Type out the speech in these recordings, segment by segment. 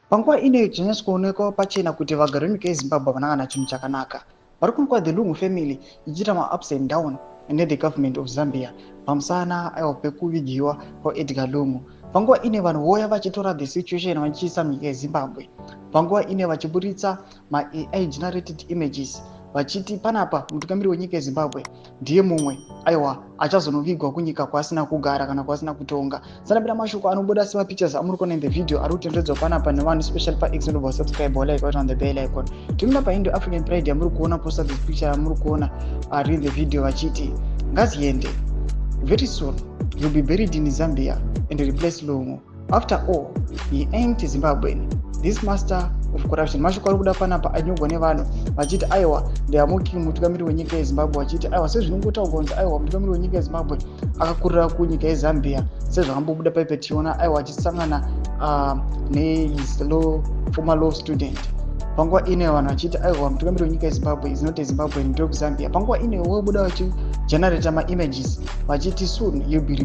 Panguva ine zvinonyatso kuonekwa pachena kuti vagari venyika yeZimbabwe vanangana chinhu chakanaka. Vari kuonekwa the Lungu family ichiita ma-ups and down the government of Zambia pamusana pekuvigiwa kwaEdgar Lungu. Panguva ine vanhu voya vachitora the situation vachiisa munyika yeZimbabwe. Panguva ine vachiburitsa ma-AI generated images vachiti panapa mutungamiri wenyika yeZimbabwe ndiye mumwe achazonovigwa kunyika kwasina kugara kana kwasina kutonga. Sanapira mashoko anobuda sema pictures amuri kuona in the video ari kutendedzwa panapa nevanhu especially pa-X subscribe like on the bell icon. Timina pa-Indo African Pride yamuri kuona posta this picture yamuri kuona ari in the video vachiti ngaziende very soon you'll be buried in Zambia and replace Lungu. After all, he ain't Zimbabwean. This master of corruption. Mashoko ari kuda panapa anyogwa nevanhu vachiti aiwa ndeamuki mutungamiri wenyika yeZimbabwe vachiti aiwa sezvinongotaurwa kunzi aiwa mutungamiri wenyika yeZimbabwe akakurira kunyika yeZambia sezvakambobuda paipe tichiona aiwa achisangana nehis former law student. Panguva ine vanhu vachiti aiwa mutungamiri wenyika yeZimbabwe is not a Zimbabwean ndoku Zambia. Panguva ine vobuda vachigenerata ma-images vachiti soon you will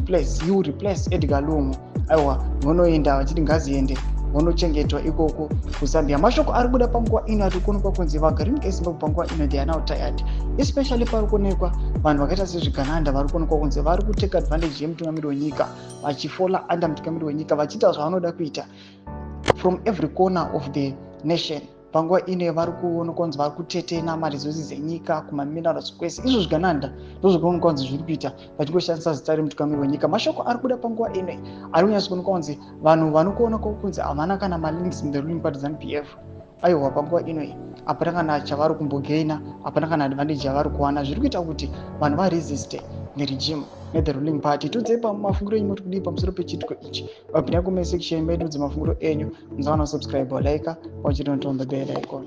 replace Edgar Lungu. Aiwa vonoenda vachiti ngaziende vonochengetwa ikoko kuZambia. Mashoko ari kuda panguva ino ari kuonekwa kunzi vagari venyika yeZimbabwe panguva ino they are now tired, especially pari kuonekwa vanhu vakaita sezvigananda vari kuonekwa kunzi vari kuteka advantage yemutungamiri wenyika vachifola under mutungamiri wenyika vachiita zvavanoda kuita from every corner of the nation. Panguva ine vari kuonekwa kunzi vari kutetena maresources enyika kumaminerals kwese. Izvo zvigananda ndozvakaonekwa kunzi zviri kuita vachingoshandisa zita remutungamiri wenyika. Mashoko ari kuda panguva ine ari kunyatso kuonekwa kunzi vanhu vanokuonekwa kunzi havana kana malinks in the ruling party ZANU-PF. Aiwa panguva ino hapana kana chavari kumbogaina, hapana kana advantage yavari kuwana. Zviri kuita kuti vanhu varesiste the regime the ruling party. Tudze pamafungiro enyu muri kudii pamusoro pechitiko ichi. Vapinda kume section medu dzemafungiro enyu, musawana subscribe like, wachiri on the bell icon.